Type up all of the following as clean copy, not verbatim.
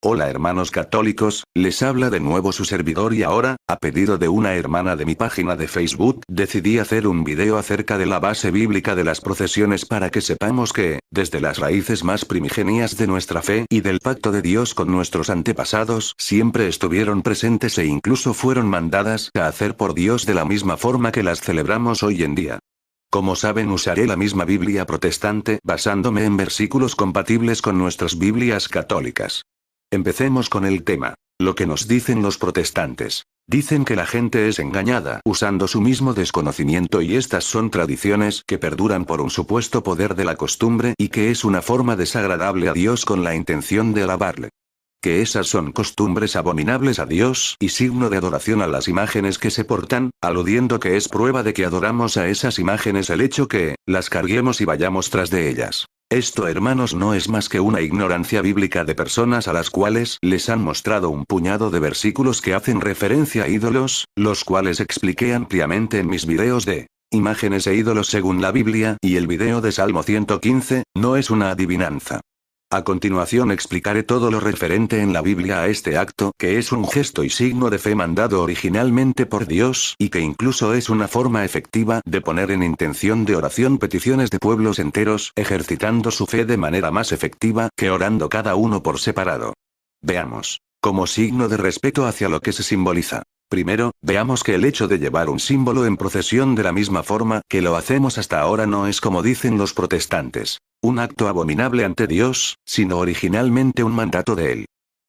Hola hermanos católicos, les habla de nuevo su servidor y ahora, a pedido de una hermana de mi página de Facebook, decidí hacer un video acerca de la base bíblica de las procesiones para que sepamos que, desde las raíces más primigenias de nuestra fe y del pacto de Dios con nuestros antepasados, siempre estuvieron presentes e incluso fueron mandadas a hacer por Dios de la misma forma que las celebramos hoy en día. Como saben, usaré la misma Biblia protestante basándome en versículos compatibles con nuestras Biblias católicas. Empecemos con el tema. Lo que nos dicen los protestantes. Dicen que la gente es engañada usando su mismo desconocimiento y estas son tradiciones que perduran por un supuesto poder de la costumbre y que es una forma desagradable a Dios con la intención de alabarle. Que esas son costumbres abominables a Dios y signo de adoración a las imágenes que se portan, aludiendo que es prueba de que adoramos a esas imágenes el hecho que las carguemos y vayamos tras de ellas. Esto, hermanos, no es más que una ignorancia bíblica de personas a las cuales les han mostrado un puñado de versículos que hacen referencia a ídolos, los cuales expliqué ampliamente en mis videos de imágenes e ídolos según la Biblia y el video de Salmo 115, no es una adivinanza. A continuación explicaré todo lo referente en la Biblia a este acto, que es un gesto y signo de fe mandado originalmente por Dios y que incluso es una forma efectiva de poner en intención de oración peticiones de pueblos enteros, ejercitando su fe de manera más efectiva que orando cada uno por separado. Veamos. Como signo de respeto hacia lo que se simboliza. Primero, veamos que el hecho de llevar un símbolo en procesión de la misma forma que lo hacemos hasta ahora no es, como dicen los protestantes, un acto abominable ante Dios, sino originalmente un mandato de Él.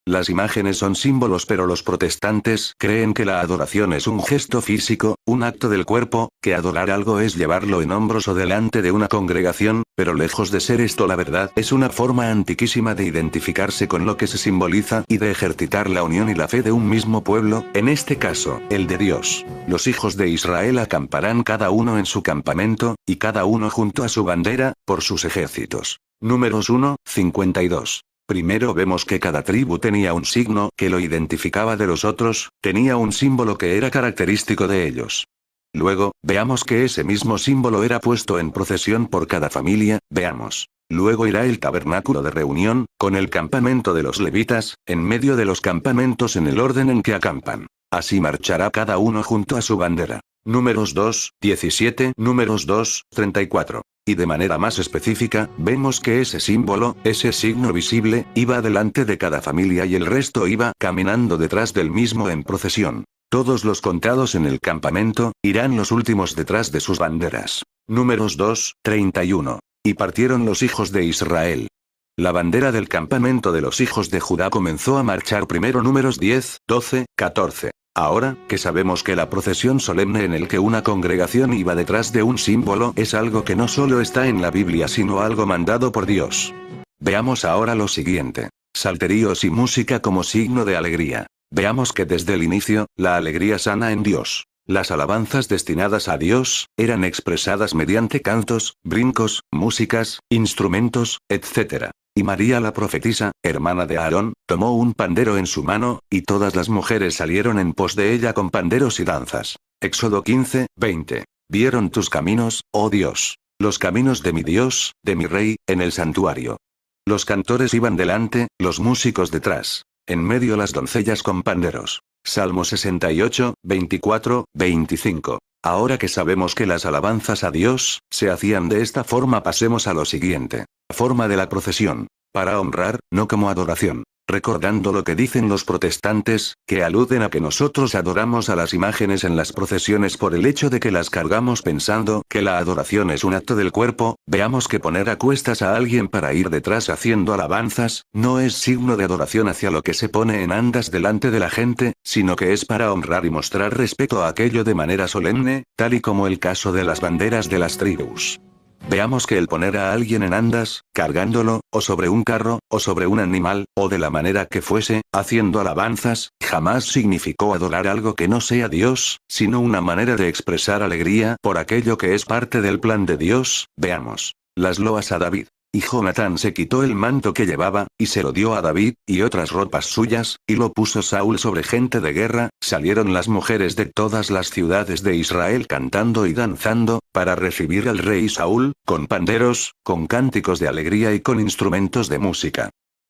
Las imágenes son símbolos, pero los protestantes creen que la adoración es un gesto físico, un acto del cuerpo, que adorar algo es llevarlo en hombros o delante de una congregación, pero lejos de ser esto la verdad, es una forma antiquísima de identificarse con lo que se simboliza y de ejercitar la unión y la fe de un mismo pueblo, en este caso, el de Dios. Los hijos de Israel acamparán cada uno en su campamento, y cada uno junto a su bandera, por sus ejércitos. Números 1, 52. Primero vemos que cada tribu tenía un signo que lo identificaba de los otros, tenía un símbolo que era característico de ellos. Luego, veamos que ese mismo símbolo era puesto en procesión por cada familia, veamos. Luego irá el tabernáculo de reunión, con el campamento de los levitas, en medio de los campamentos en el orden en que acampan. Así marchará cada uno junto a su bandera. Números 2, 17, Números 2, 34. Y de manera más específica, vemos que ese símbolo, ese signo visible, iba delante de cada familia y el resto iba caminando detrás del mismo en procesión. Todos los contados en el campamento, irán los últimos detrás de sus banderas. Números 2, 31. Y partieron los hijos de Israel. La bandera del campamento de los hijos de Judá comenzó a marchar primero. Números 10, 12, 14. Ahora, que sabemos que la procesión solemne en el que una congregación iba detrás de un símbolo es algo que no solo está en la Biblia sino algo mandado por Dios. Veamos ahora lo siguiente. Salterios y música como signo de alegría. Veamos que desde el inicio, la alegría sana en Dios. Las alabanzas destinadas a Dios, eran expresadas mediante cantos, brincos, músicas, instrumentos, etc. Y María la profetisa, hermana de Aarón, tomó un pandero en su mano, y todas las mujeres salieron en pos de ella con panderos y danzas. Éxodo 15, 20. Vieron tus caminos, oh Dios. Los caminos de mi Dios, de mi Rey, en el santuario. Los cantores iban delante, los músicos detrás. En medio las doncellas con panderos. Salmo 68, 24, 25. Ahora que sabemos que las alabanzas a Dios se hacían de esta forma, pasemos a lo siguiente. La forma de la procesión. Para honrar, no como adoración. Recordando lo que dicen los protestantes, que aluden a que nosotros adoramos a las imágenes en las procesiones por el hecho de que las cargamos pensando que la adoración es un acto del cuerpo, veamos que poner a cuestas a alguien para ir detrás haciendo alabanzas, no es signo de adoración hacia lo que se pone en andas delante de la gente, sino que es para honrar y mostrar respeto a aquello de manera solemne, tal y como el caso de las banderas de las tribus. Veamos que el poner a alguien en andas, cargándolo, o sobre un carro, o sobre un animal, o de la manera que fuese, haciendo alabanzas, jamás significó adorar algo que no sea Dios, sino una manera de expresar alegría por aquello que es parte del plan de Dios. Veamos. Las loas a David. Y Jonatán se quitó el manto que llevaba, y se lo dio a David, y otras ropas suyas, y lo puso Saúl sobre gente de guerra. Salieron las mujeres de todas las ciudades de Israel cantando y danzando, para recibir al rey Saúl, con panderos, con cánticos de alegría y con instrumentos de música.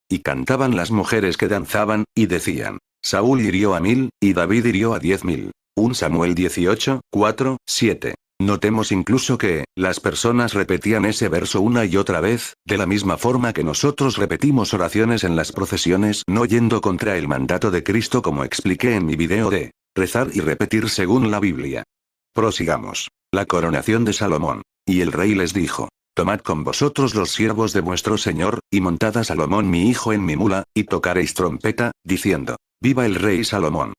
y cantaban las mujeres que danzaban, y decían: Saúl hirió a 1000, y David hirió a 10.000. 1 Samuel 18, 4, 7. Notemos incluso que, las personas repetían ese verso una y otra vez, de la misma forma que nosotros repetimos oraciones en las procesiones, no yendo contra el mandato de Cristo como expliqué en mi video de rezar y repetir según la Biblia. Prosigamos. La coronación de Salomón. Y el rey les dijo: Tomad con vosotros los siervos de vuestro señor, y montad a Salomón mi hijo en mi mula, y tocaréis trompeta, diciendo: Viva el rey Salomón.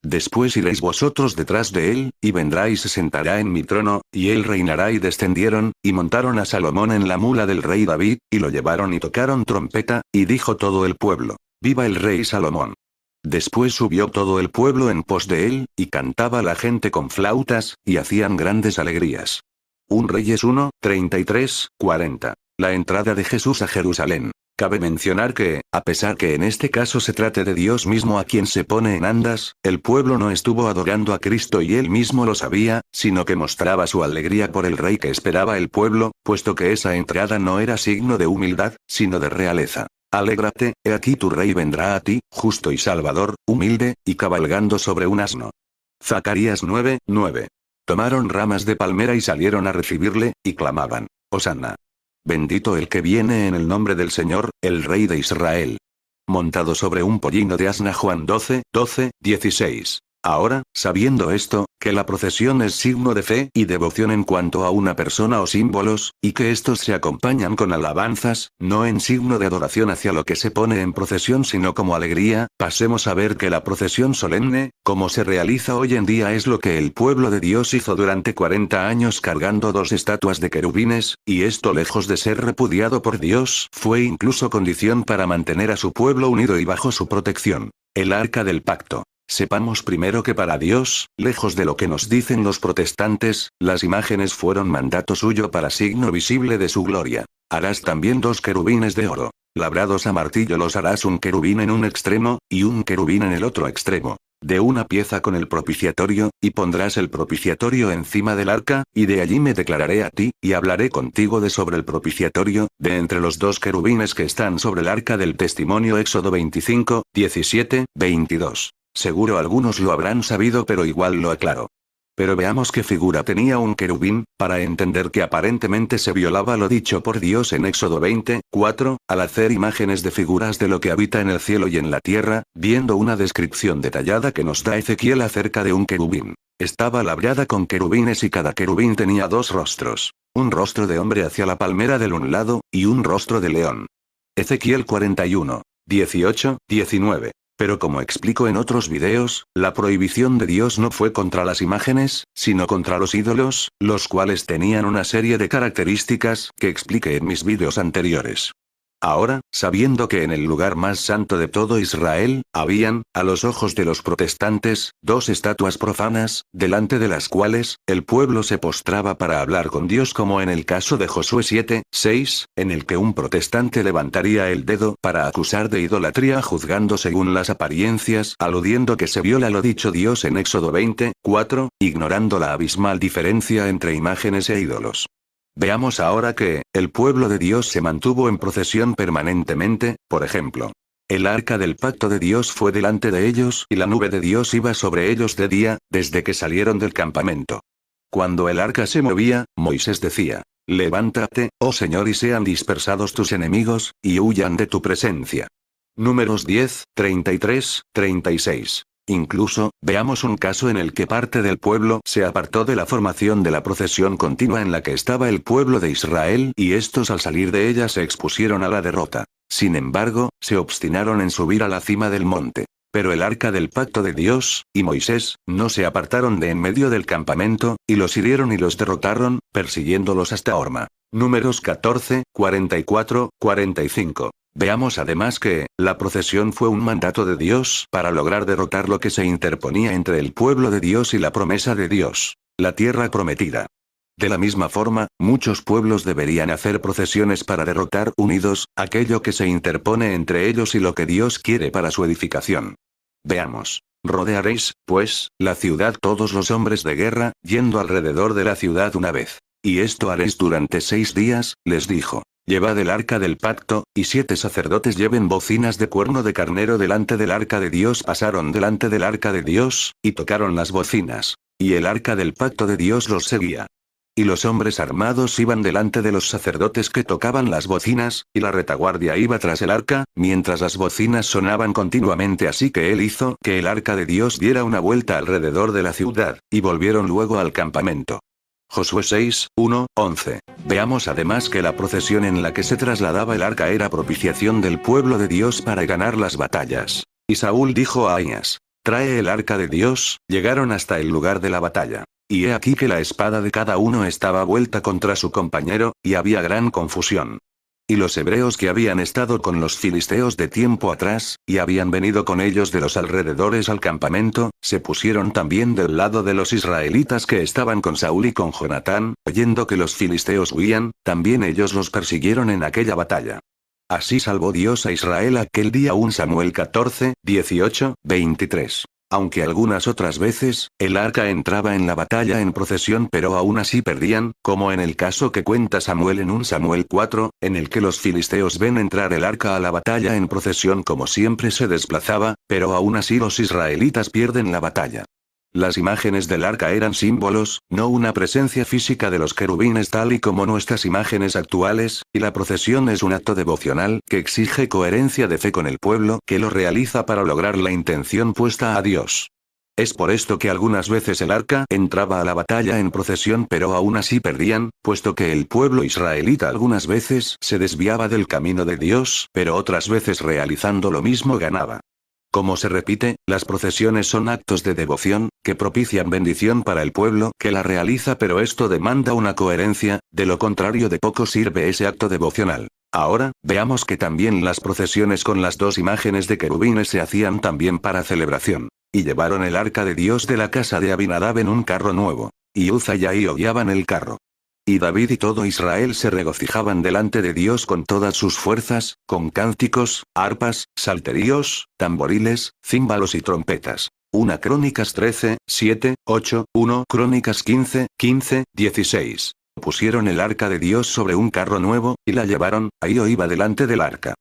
Después iréis vosotros detrás de él, y vendrá y se sentará en mi trono, y él reinará. Y descendieron, y montaron a Salomón en la mula del rey David, y lo llevaron y tocaron trompeta, y dijo todo el pueblo: Viva el rey Salomón. Después subió todo el pueblo en pos de él, y cantaba la gente con flautas, y hacían grandes alegrías. 1 Reyes 1, 33, 40. La entrada de Jesús a Jerusalén. Cabe mencionar que, a pesar que en este caso se trate de Dios mismo a quien se pone en andas, el pueblo no estuvo adorando a Cristo y él mismo lo sabía, sino que mostraba su alegría por el rey que esperaba el pueblo, puesto que esa entrada no era signo de humildad, sino de realeza. Alégrate, he aquí tu rey vendrá a ti, justo y salvador, humilde, y cabalgando sobre un asno. Zacarías 9, 9. Tomaron ramas de palmera y salieron a recibirle, y clamaban: Hosanna. Bendito el que viene en el nombre del Señor, el Rey de Israel. Montado sobre un pollino de asna. Juan 12, 12, 16. Ahora, sabiendo esto, que la procesión es signo de fe y devoción en cuanto a una persona o símbolos, y que estos se acompañan con alabanzas, no en signo de adoración hacia lo que se pone en procesión sino como alegría, pasemos a ver que la procesión solemne, como se realiza hoy en día, es lo que el pueblo de Dios hizo durante 40 años cargando 2 estatuas de querubines, y esto, lejos de ser repudiado por Dios, fue incluso condición para mantener a su pueblo unido y bajo su protección. El Arca del Pacto. Sepamos primero que para Dios, lejos de lo que nos dicen los protestantes, las imágenes fueron mandato suyo para signo visible de su gloria. Harás también 2 querubines de oro. Labrados a martillo los harás, un querubín en un extremo, y un querubín en el otro extremo. De una pieza con el propiciatorio, y pondrás el propiciatorio encima del arca, y de allí me declararé a ti, y hablaré contigo de sobre el propiciatorio, de entre los 2 querubines que están sobre el arca del testimonio. Éxodo 25, 17, 22. Seguro algunos lo habrán sabido pero igual lo aclaro. Pero veamos qué figura tenía un querubín, para entender que aparentemente se violaba lo dicho por Dios en Éxodo 20, 4, al hacer imágenes de figuras de lo que habita en el cielo y en la tierra, viendo una descripción detallada que nos da Ezequiel acerca de un querubín. Estaba labrada con querubines y cada querubín tenía 2 rostros. Un rostro de hombre hacia la palmera del un lado, y un rostro de león. Ezequiel 41, 18, 19. Pero como explico en otros videos, la prohibición de Dios no fue contra las imágenes, sino contra los ídolos, los cuales tenían una serie de características que expliqué en mis videos anteriores. Ahora, sabiendo que en el lugar más santo de todo Israel, habían, a los ojos de los protestantes, 2 estatuas profanas, delante de las cuales, el pueblo se postraba para hablar con Dios, como en el caso de Josué 7, 6, en el que un protestante levantaría el dedo para acusar de idolatría juzgando según las apariencias, aludiendo que se viola lo dicho Dios en Éxodo 20, 4, ignorando la abismal diferencia entre imágenes e ídolos. Veamos ahora que, el pueblo de Dios se mantuvo en procesión permanentemente, por ejemplo. El arca del pacto de Dios fue delante de ellos y la nube de Dios iba sobre ellos de día, desde que salieron del campamento. Cuando el arca se movía, Moisés decía: Levántate, oh Señor, y sean dispersados tus enemigos, y huyan de tu presencia. Números 10, 33, 36. Incluso, veamos un caso en el que parte del pueblo se apartó de la formación de la procesión continua en la que estaba el pueblo de Israel y estos al salir de ella se expusieron a la derrota. Sin embargo, se obstinaron en subir a la cima del monte. Pero el arca del pacto de Dios, y Moisés, no se apartaron de en medio del campamento, y los hirieron y los derrotaron, persiguiéndolos hasta Horma. Números 14, 44, 45. Veamos además que, la procesión fue un mandato de Dios para lograr derrotar lo que se interponía entre el pueblo de Dios y la promesa de Dios, la tierra prometida. De la misma forma, muchos pueblos deberían hacer procesiones para derrotar unidos, aquello que se interpone entre ellos y lo que Dios quiere para su edificación. Veamos. Rodearéis, pues, la ciudad todos los hombres de guerra, yendo alrededor de la ciudad una vez. Y esto haréis durante 6 días, les dijo. Llevad el arca del pacto, y 7 sacerdotes lleven bocinas de cuerno de carnero delante del arca de Dios. Pasaron delante del arca de Dios, y tocaron las bocinas. Y el arca del pacto de Dios los seguía. Y los hombres armados iban delante de los sacerdotes que tocaban las bocinas, y la retaguardia iba tras el arca, mientras las bocinas sonaban continuamente. Así que él hizo que el arca de Dios diera una vuelta alrededor de la ciudad, y volvieron luego al campamento. Josué 6, 1, 11. Veamos además que la procesión en la que se trasladaba el arca era propiciación del pueblo de Dios para ganar las batallas. Y Saúl dijo a Ahías: trae el arca de Dios. Llegaron hasta el lugar de la batalla. Y he aquí que la espada de cada uno estaba vuelta contra su compañero, y había gran confusión. Y los hebreos que habían estado con los filisteos de tiempo atrás, y habían venido con ellos de los alrededores al campamento, se pusieron también del lado de los israelitas que estaban con Saúl y con Jonatán, oyendo que los filisteos huían, también ellos los persiguieron en aquella batalla. Así salvó Dios a Israel aquel día. 1 Samuel 14, 18, 23. Aunque algunas otras veces, el arca entraba en la batalla en procesión pero aún así perdían, como en el caso que cuenta Samuel en 1 Samuel 4, en el que los filisteos ven entrar el arca a la batalla en procesión como siempre se desplazaba, pero aún así los israelitas pierden la batalla. Las imágenes del arca eran símbolos, no una presencia física de los querubines tal y como nuestras imágenes actuales, y la procesión es un acto devocional que exige coherencia de fe con el pueblo que lo realiza para lograr la intención puesta a Dios. Es por esto que algunas veces el arca entraba a la batalla en procesión pero aún así perdían, puesto que el pueblo israelita algunas veces se desviaba del camino de Dios, pero otras veces realizando lo mismo ganaba. Como se repite, las procesiones son actos de devoción, que propician bendición para el pueblo que la realiza, pero esto demanda una coherencia, de lo contrario de poco sirve ese acto devocional. Ahora, veamos que también las procesiones con las 2 imágenes de querubines se hacían también para celebración. Y llevaron el arca de Dios de la casa de Abinadab en un carro nuevo. Y Uza y Ahío guiaban el carro. Y David y todo Israel se regocijaban delante de Dios con todas sus fuerzas, con cánticos, arpas, salterios, tamboriles, címbalos y trompetas. 1 Crónicas 13, 7, 8, 1 Crónicas 15, 15, 16. Pusieron el arca de Dios sobre un carro nuevo, y la llevaron. Ahío iba delante del arca.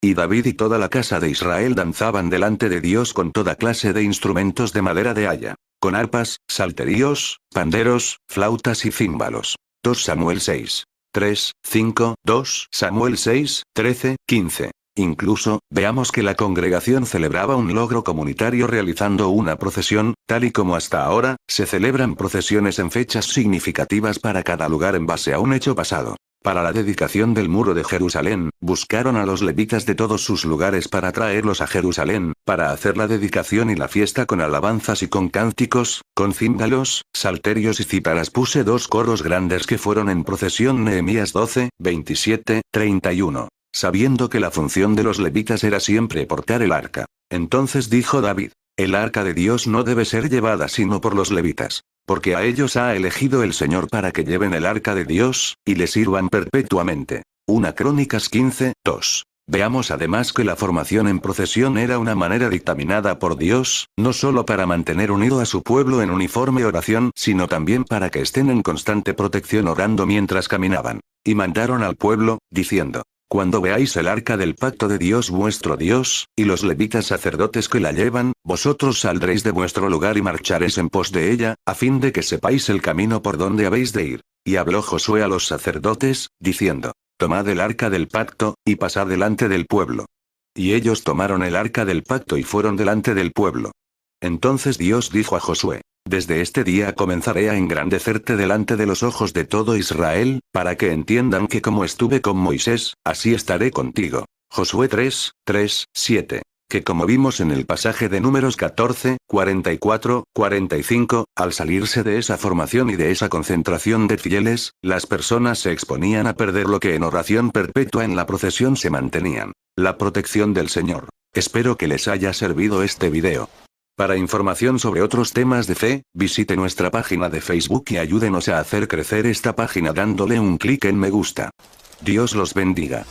Y David y toda la casa de Israel danzaban delante de Dios con toda clase de instrumentos de madera de haya, con arpas, salterios, panderos, flautas y címbalos. 2 Samuel 6, 3, 5, 2 Samuel 6, 13, 15. Incluso, veamos que la congregación celebraba un logro comunitario realizando una procesión, tal y como hasta ahora, se celebran procesiones en fechas significativas para cada lugar en base a un hecho pasado. Para la dedicación del muro de Jerusalén, buscaron a los levitas de todos sus lugares para traerlos a Jerusalén, para hacer la dedicación y la fiesta con alabanzas y con cánticos, con címbalos, salterios y cítaras. Puse 2 coros grandes que fueron en procesión. Nehemías 12, 27, 31. Sabiendo que la función de los levitas era siempre portar el arca. Entonces dijo David: el arca de Dios no debe ser llevada sino por los levitas, porque a ellos ha elegido el Señor para que lleven el arca de Dios, y le sirvan perpetuamente. 1 Crónicas 15, 2. Veamos además que la formación en procesión era una manera dictaminada por Dios, no solo para mantener unido a su pueblo en uniforme oración, sino también para que estén en constante protección orando mientras caminaban. Y mandaron al pueblo, diciendo: cuando veáis el arca del pacto de Dios vuestro Dios, y los levitas sacerdotes que la llevan, vosotros saldréis de vuestro lugar y marcharéis en pos de ella, a fin de que sepáis el camino por donde habéis de ir. Y habló Josué a los sacerdotes, diciendo: tomad el arca del pacto, y pasad delante del pueblo. Y ellos tomaron el arca del pacto y fueron delante del pueblo. Entonces Dios dijo a Josué: desde este día comenzaré a engrandecerte delante de los ojos de todo Israel, para que entiendan que como estuve con Moisés, así estaré contigo. Josué 3, 3, 7. Que como vimos en el pasaje de Números 14, 44, 45, al salirse de esa formación y de esa concentración de fieles, las personas se exponían a perder lo que en oración perpetua en la procesión se mantenían: la protección del Señor. Espero que les haya servido este video. Para información sobre otros temas de fe, visite nuestra página de Facebook y ayúdenos a hacer crecer esta página dándole un clic en me gusta. Dios los bendiga.